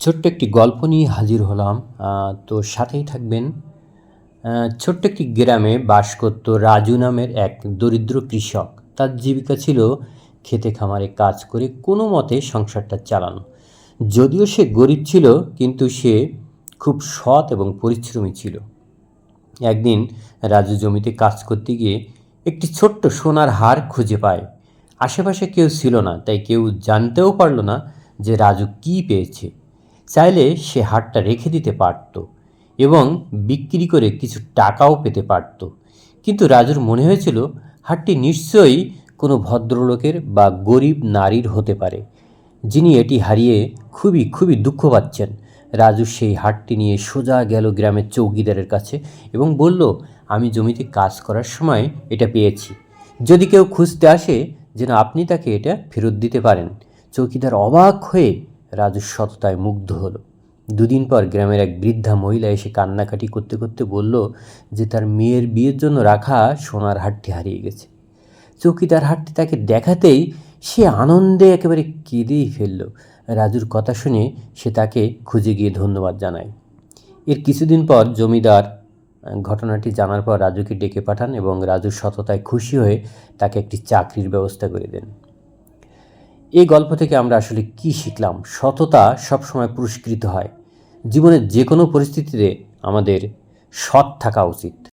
ছোট্ট একটি গল্প নিয়ে হাজির হলাম। তো সাথেই থাকবেন। ছোট্ট একটি গ্রামে বাস করত রাজু নামের এক দরিদ্র কৃষক। তার জীবিকা ছিল খেতে খামারে কাজ করে কোনো মতে সংসারটা চালানো। যদিও সে গরিব ছিল, কিন্তু সে খুব সৎ এবং পরিশ্রমী ছিল। একদিন রাজু জমিতে কাজ করতে গিয়ে একটি ছোট্ট সোনার হার খুঁজে পায়। আশেপাশে কেউ ছিল না, তাই কেউ জানতেও পারল না যে রাজু কী পেয়েছে। চাইলে সে হারটা রেখে দিতে পারত এবং বিক্রি করে কিছু টাকাও পেতে পারত। কিন্তু রাজুর মনে হয়েছিল হারটি নিশ্চয়ই কোনো ভদ্রলোকের বা গরিব নারীর হতে পারে, যিনি এটি হারিয়ে খুবই খুবই দুঃখ পাচ্ছেন। রাজু সেই হারটি নিয়ে সোজা গেল গ্রামের চৌকিদারের কাছে এবং বলল, আমি জমিতে কাজ করার সময় এটা পেয়েছি। যদি কেউ খুঁজতে আসে, যেন আপনি তাকে এটা ফেরত দিতে পারেন। চৌকিদার অবাক হয়ে রাজুর সততায় মুগ্ধ হলো। দুদিন পর গ্রামের এক বৃদ্ধা মহিলা এসে কান্নাকাটি করতে করতে বলল যে তার মেয়ের বিয়ের জন্য রাখা সোনার হারটি হারিয়ে গেছে। চৌকিদার হারটি তাকে দেখাতেই সে আনন্দে একেবারে কেঁদেই ফেলল। রাজুর কথা শুনে সে তাকে খুঁজে গিয়ে ধন্যবাদ জানায়। এর কিছুদিন পর জমিদার ঘটনাটি জানার পর রাজুকে ডেকে পাঠান এবং রাজুর সততায় খুশি হয়ে তাকে একটি চাকরির ব্যবস্থা করে দেন। এই গল্প থেকে আমরা আসলে কি শিখলাম? সততা সবসময় পুরস্কৃত হয়। জীবনের যে কোনো পরিস্থিতিতে আমাদের সৎ থাকা উচিত।